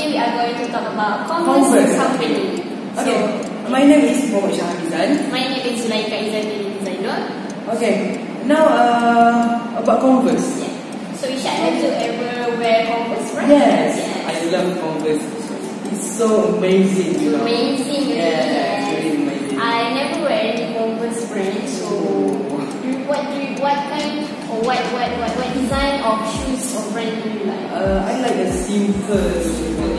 today we are going to talk about Converse company. Okay, my name is Hamizan. My name is Zulaikha Ezzati Zainul. Okay, now about Converse. Yeah. So Ishak, have you ever wear Converse, right? Yes, I love Converse. It's so amazing, you know. Amazing, really. Yeah, it's really amazing. I never wear any Converse brand, so what kind or what design of shoes or brand do you like? I like a simple,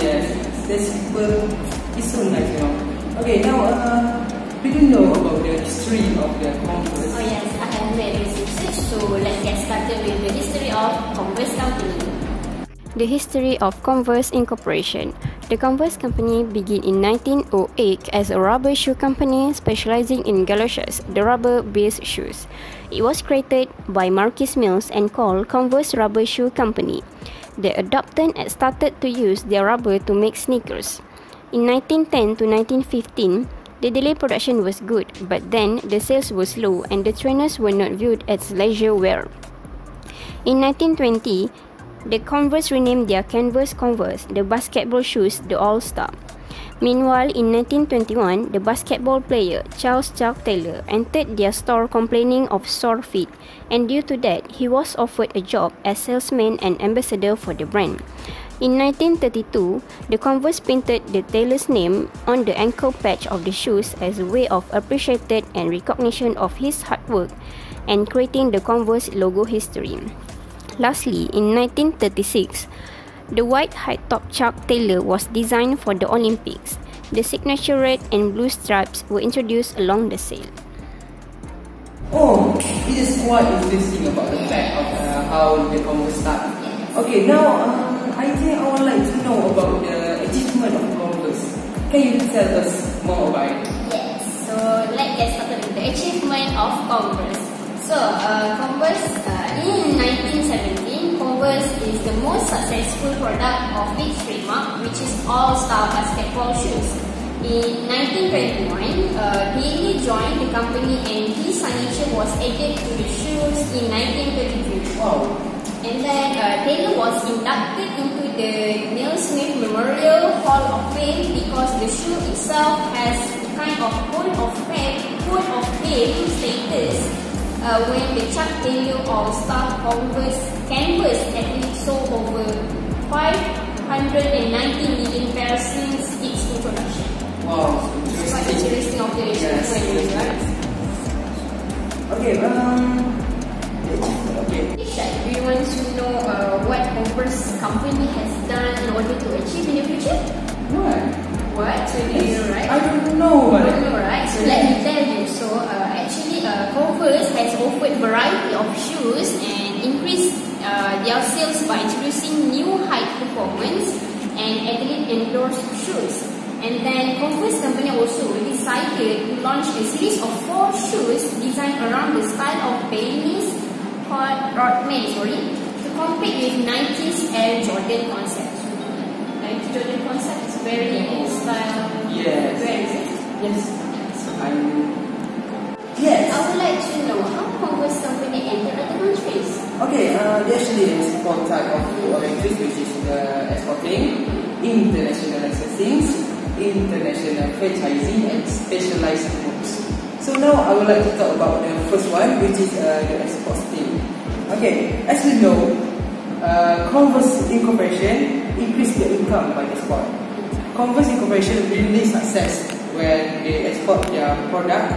yes. The simple is so nice, you know. Okay, now do you know about the history of the Converse? Oh yes, I have made this research, so let's get started with the history of Converse company. The history of Converse Incorporation. The Converse Company began in 1908 as a rubber shoe company specializing in galoshes, the rubber-based shoes. It was created by Marquis Mills and called Converse Rubber Shoe Company. They adopted and started to use their rubber to make sneakers. In 1910 to 1915, the daily production was good, but then the sales were slow and the trainers were not viewed as leisure wear. In 1920, the Converse renamed their canvas Converse, the basketball shoes, the All-Star. Meanwhile, in 1921, the basketball player Charles Chuck Taylor entered their store complaining of sore feet, and due to that, he was offered a job as salesman and ambassador for the brand. In 1932, the Converse painted the Taylor's name on the ankle patch of the shoes as a way of appreciation and recognition of his hard work and creating the Converse logo history. Lastly, in 1936, the white high-top Chuck Taylor was designed for the Olympics. The signature red and blue stripes were introduced along the sail. Oh, it is quite interesting about the fact of how the Converse started. Okay, now I think I would like to know about the achievement of Converse. Can you tell us more about it? Yes, so let's get started with the achievement of Converse. So, Converse, in 1917, Converse is the most successful product of its trademark, which is All-Star basketball shoes. In 1921, Taylor joined the company and his signature was added to the shoes in 1933. Wow. And then Taylor was inducted into the Neil Smith Memorial Hall of Fame because the shoe itself has a kind of Hall of Fame status. When the Chuck Taylor All-Star Converse canvas athlete sold over 590 million pairs since its introduction. Wow, It's quite interesting observation. Yes. Okay, Ishak, do you want to know what Converse company has done in order to achieve in the future? What? So do you know, right? I don't know. You don't know, right? So let me tell you. So actually, Converse has offered variety of shoes and increased their sales by introducing new high performance and athlete endorsed shoes. And then Converse company also decided to launch a series of 4 shoes designed around the style of Bailey's Rodman, to compete with 90s Air Jordan concept. 90s Jordan concept is very in style. Yes. Where is it? Yes. Yes. I would like to know how Converse company entered other countries. Okay, they actually export type of countries, which is exporting, international licensing, international franchising, and specialized groups. So now I would like to talk about the first one, which is the export team. Okay, as we know, Converse Incorporation increased their income by export. Converse Incorporation really success when they export their product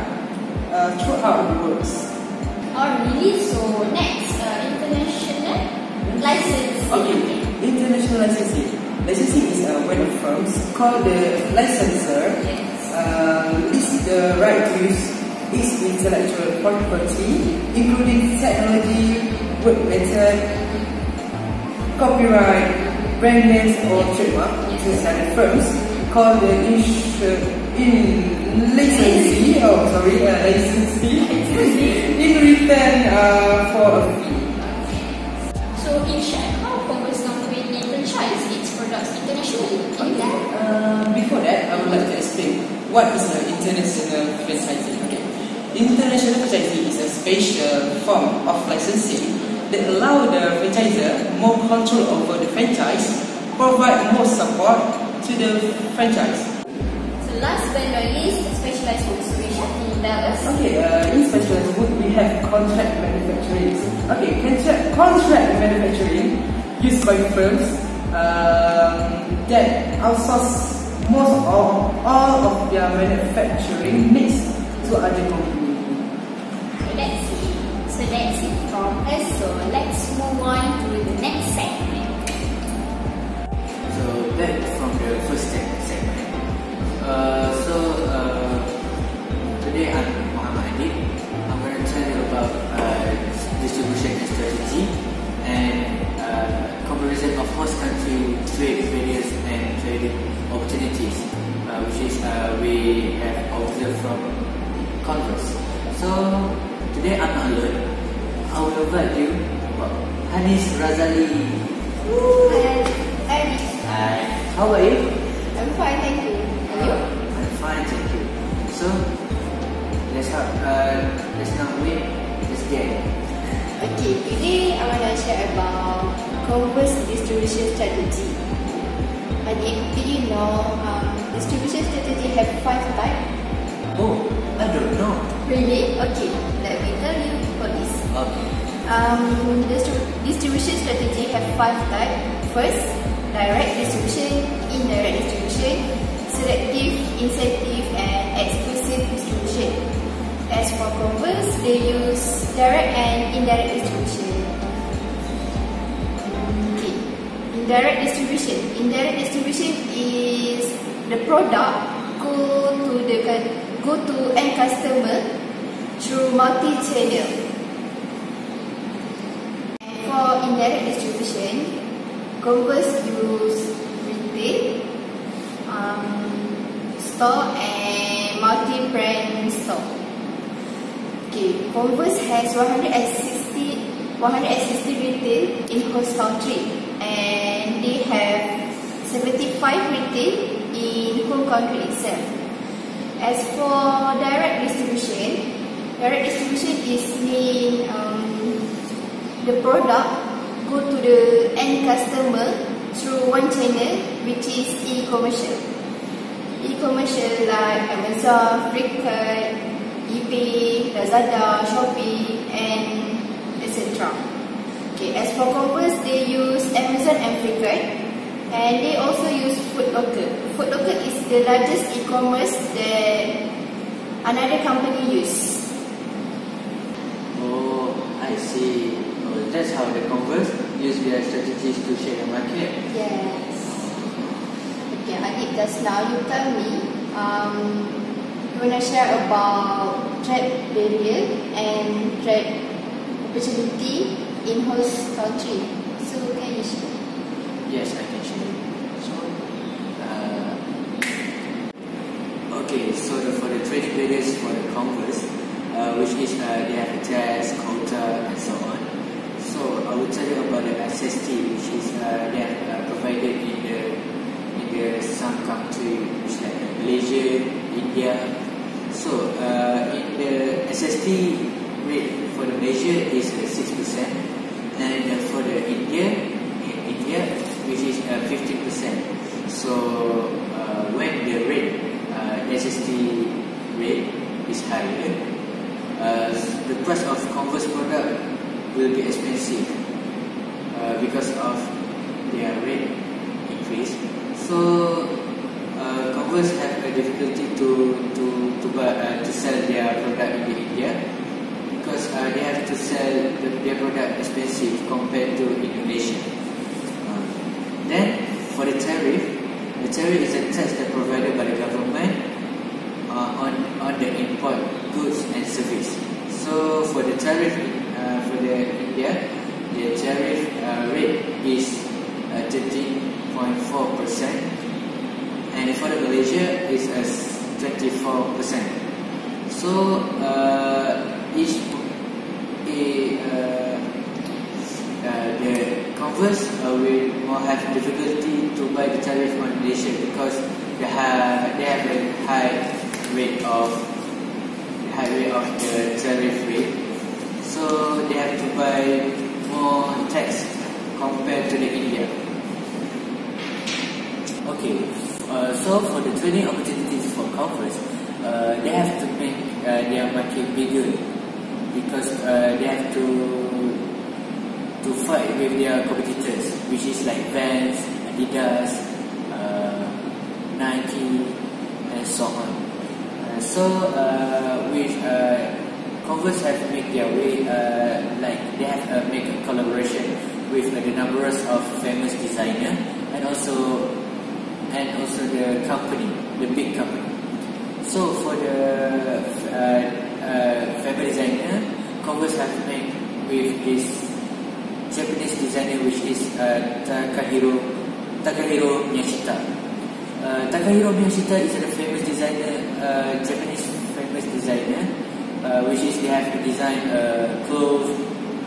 throughout the world. Oh really? So next, international licensing. Okay, international licensing. Licensing is when a firm called the licensor lists the right to use its intellectual property, including technology, work method, copyright, brand names, or trademark to another firms called the licensee in return for a fee. So Ishak, how Converse company franchise its products internationally? Before that, I would like to explain what is the international franchising. Okay, international franchising is a special form of licensing that allow the franchisor more control over the franchise provide more support to the franchise. So last but not least, specialized goods. Miesha, can you tell us? Okay, in specialized goods we have contract manufacturing. Okay, contract manufacturing used by firms that outsource most of all of their manufacturing needs to other companies. So that's it from us. So let's move on to the next segment. So back from the first segment. Today I'm Adib. I'm going to tell you about distribution and strategy and comparison of host country trade barriers and trading opportunities, which is we have observed from Converse. So today I'm not alone. I will invite you about Razali. Hi. How are you? I'm fine, thank you. And you? I'm fine, thank you. So let's not wait. Let's get it. Okay, today I want to share about Converse distribution strategy. Adib, do you know distribution strategy have 5 types? Oh, I don't know. Really? Okay, let me tell you for this. Okay. Distribution strategy have 5 types. First, direct distribution, indirect distribution, selective, incentive, and exclusive distribution. As for Converse, they use direct and indirect distribution. Okay. Indirect distribution. Indirect distribution is the product go to end customer through multi-channel. And for indirect distribution, Converse use retail, store, and multi-brand store. Okay, Converse has 160 retail in host country, and they have 75 retail in home country itself. As for direct distribution is mean the product go to the end customer through one channel, which is e-commercial. E-commercial like Amazon, Flipkart, eBay, Lazada, Shopee, and etc. Okay, as for Converse, they use Amazon and Flipkart, and they also use Foot Locker. Foot Locker is the largest e-commerce that another company use. Oh, I see. Oh, that's how the Converse use their strategies to share the market. Yes. Okay, Adib, just now you tell me you want to share about trade barrier and trade opportunity in host country. So can you share? Yes, I can share. So, for the trade barriers for the Converse, which is they have tax, quota, and so on. So I will tell you about the SST, which is they are provided in the some country, which like Malaysia, India. So in the SST rate for the Malaysia is 6%, and for the India, which is 15%. So when the rate SST rate is higher, the price of Converse product will be expensive because of their rate increase. So Converse have a difficulty to sell their product in India because they have to sell their product expensive compared to Indonesia. Then for the tariff is a tax that provided by the government on the import goods and service. So for the tariff for the India, the tariff rate is 13.4%, and for the Malaysia is 24%. So the Converse will more have difficulty to buy the tariff on Malaysia because they have a high rate of the tariff rate. So they have to buy more tax compared to the India. So for the training opportunities for Converse, they have to make their market bigger because they have to fight with their competitors, which is like Vans, Adidas, Nike, and so on. With Converse have to make their way, like they have make a collaboration with the numbers of famous designer and also the company, the big company. So for the famous designer, Converse have to make with this Japanese designer, which is Takahiro Miyashita. Takahiro Miyashita is a famous designer, Japanese famous designer, which is they have to design clothes,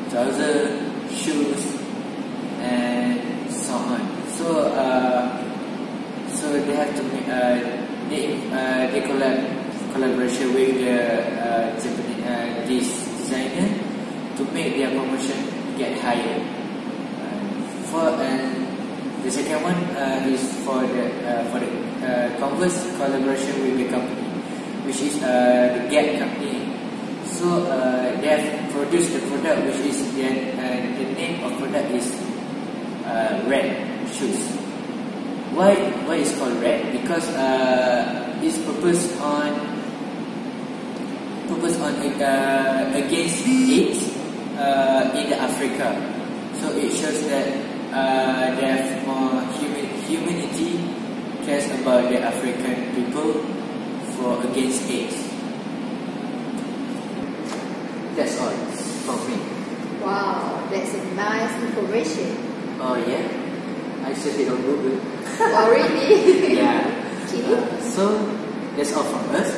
trousers, shoes, and so on. So they have to make they collaboration with the Japanese this designer to make their promotion get higher. The second one is for the Converse collaboration with the company, which is the Gap company. So they have produced the product, which is the name of product is Red shoes. Why it's called Red? Because it's purpose on against AIDS in the Africa. So it shows that they have more humanity cares about the African people for against AIDS. That's all from me. Wow, that's a nice information. Oh yeah, I searched it on Google. Oh really? Yeah. Okay. So that's all from us.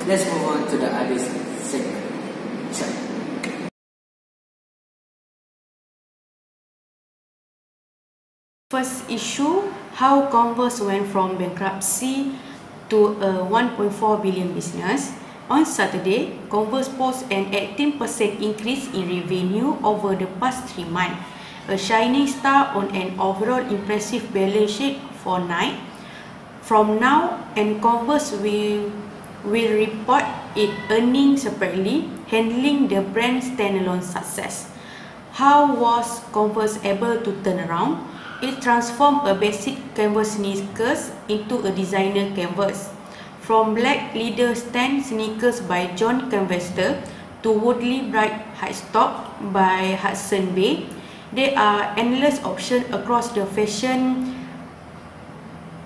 Let's move on to the other segment. Check. First issue, how Converse went from bankruptcy to a 1.4 billion business. On Saturday, Converse posted an 18% increase in revenue over the past 3 months, a shining star on an overall impressive balance sheet for Nike. From now on, Converse will report its earnings separately, handling the brand's standalone success. How was Converse able to turn around? It transformed a basic canvas sneakers into a designer canvas. From black leather stand sneakers by John Canvester to woodly bright high top by Hudson Bay, there are endless options across the fashion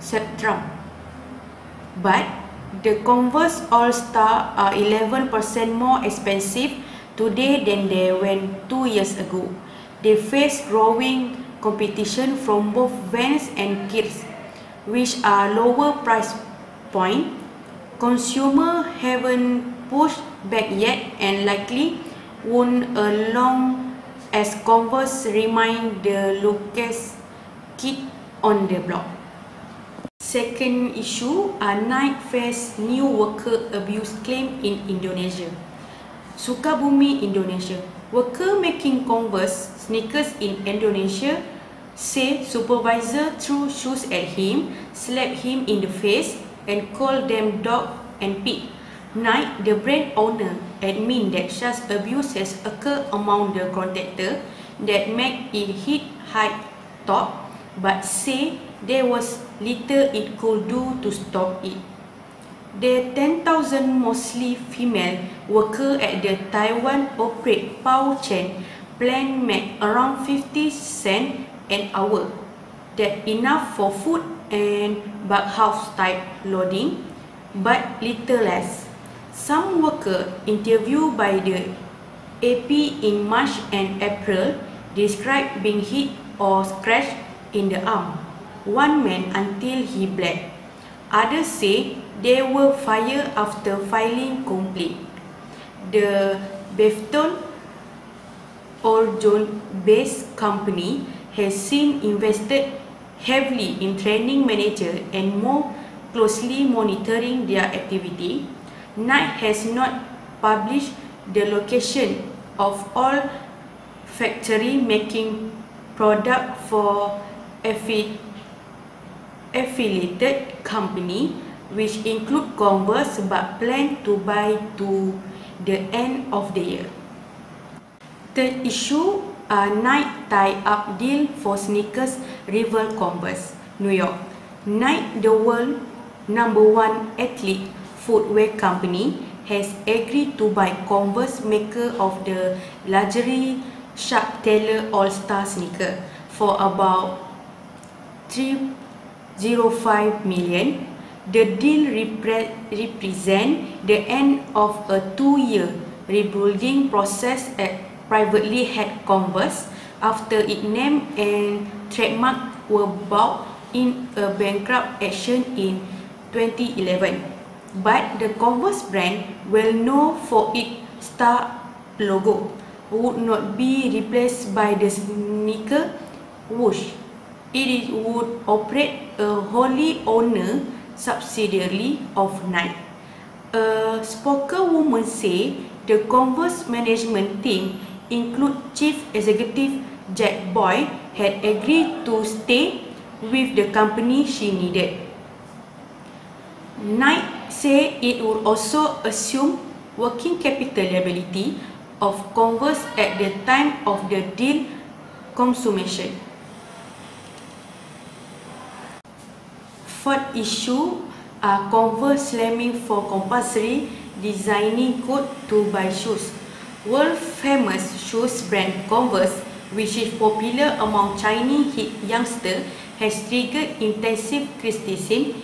spectrum. But the Converse All-Star are 11% more expensive today than they were 2 years ago. They face growing competition from both Vans and Kids, which are lower price point. Consumers haven't pushed back yet and likely won't long as Converse remain the lowest kid on the block. Second issue, Nike face new worker abuse claim in Indonesia. Sukabumi, Indonesia. Worker making Converse sneakers in Indonesia say supervisor threw shoes at him, slapped him in the face, and called them dog and pig. Nike, the brand owner, admit that such abuse has occurred among the contractor that make it hit high top, but say there was little it could do to stop it. The 10,000 mostly female workers at the Taiwan operate Pao Chen plant make around 50 cents an hour. That enough for food and backhouse type loading, but little less. Some workers interviewed by the AP in March and April described being hit or scratched in the arm. One man until he bled. Others say they were fired after filing complaint. The Befton Oregon-based company has since invested heavily in training managers and more closely monitoring their activity. Nike has not published the location of all factory making product for affiliated company which include Converse but plan to buy to the end of the year. Third issue, a Nike tie-up deal for sneakers rival Converse, New York. Nike, the world #1 athlete footwear company, has agreed to buy Converse, maker of the luxury Shark Taylor All-Star sneaker, for about $305 million. The deal represents the end of a 2-year rebuilding process at privately held Converse after its name and trademark were bought in a bankrupt action in 2011. But the Converse brand, well known for its star logo, would not be replaced by the sneaker whoosh. It would operate a wholly owned subsidiary of Nike. A spokeswoman said the Converse management team, include Chief Executive Jack Boyd, had agreed to stay with the company she needed. Nike said it would also assume working capital liability of Converse at the time of the deal consummation. Fourth issue, Converse slamming for compulsory designing code to buy shoes. World famous shoes brand Converse, which is popular among Chinese youngsters, has triggered intensive criticism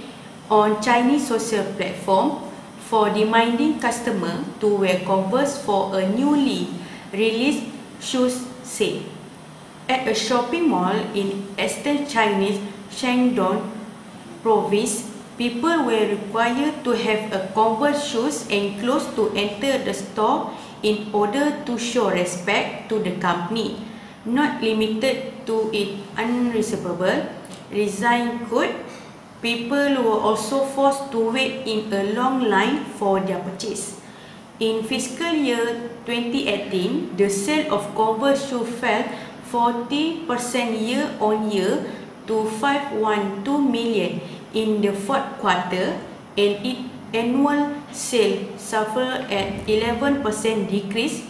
on Chinese social platform for demanding customers to wear Converse for a newly released shoes sale. At a shopping mall in Eastern Chinese Shandong province, people were required to have a Converse shoes enclosed to enter the store in order to show respect to the company, not limited to its unreservable design code. People were also forced to wait in a long line for their purchase. In fiscal year 2018, the sale of Converse shoes fell 40% year-on-year to 512 million in the fourth quarter, and its annual sale suffered an 11% decrease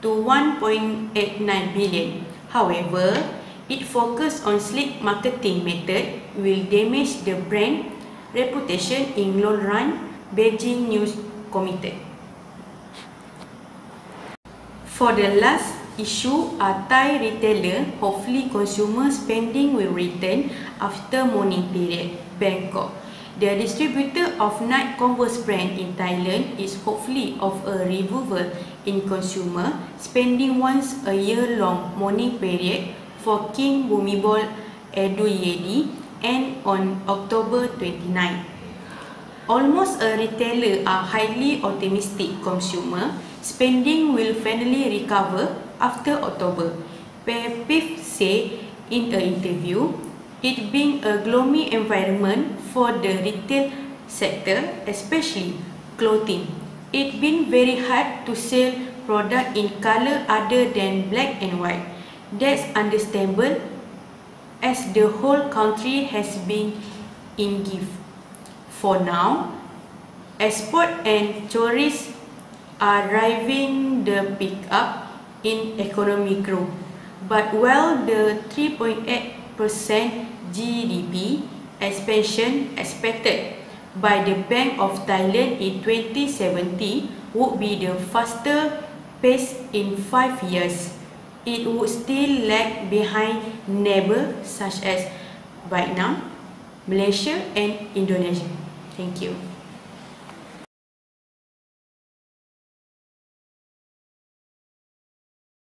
to 1.89 billion. However, its focus on sleek marketing method will damage the brand reputation in long run, Beijing News committed. For the last issue, a Thai retailer, hopefully consumer spending will return after mourning period, Bangkok. The distributor of Nike Converse brand in Thailand is hopefully of a revival in consumer spending once a year-long mourning period for King Bhumibol Adulyadej and on October 29. Almost a retailer are highly optimistic consumer spending will finally recover after October. Pepif said in an interview, it being a gloomy environment for the retail sector, especially clothing. It's been very hard to sell product in color other than black and white. That's understandable as the whole country has been in gift. For now, export and tourists are driving the pickup in economic growth. But while the 3.8% GDP expansion expected by the Bank of Thailand in 2070 would be the faster pace in 5 years, it would still lag behind neighbors such as Vietnam, Malaysia and Indonesia. Thank you.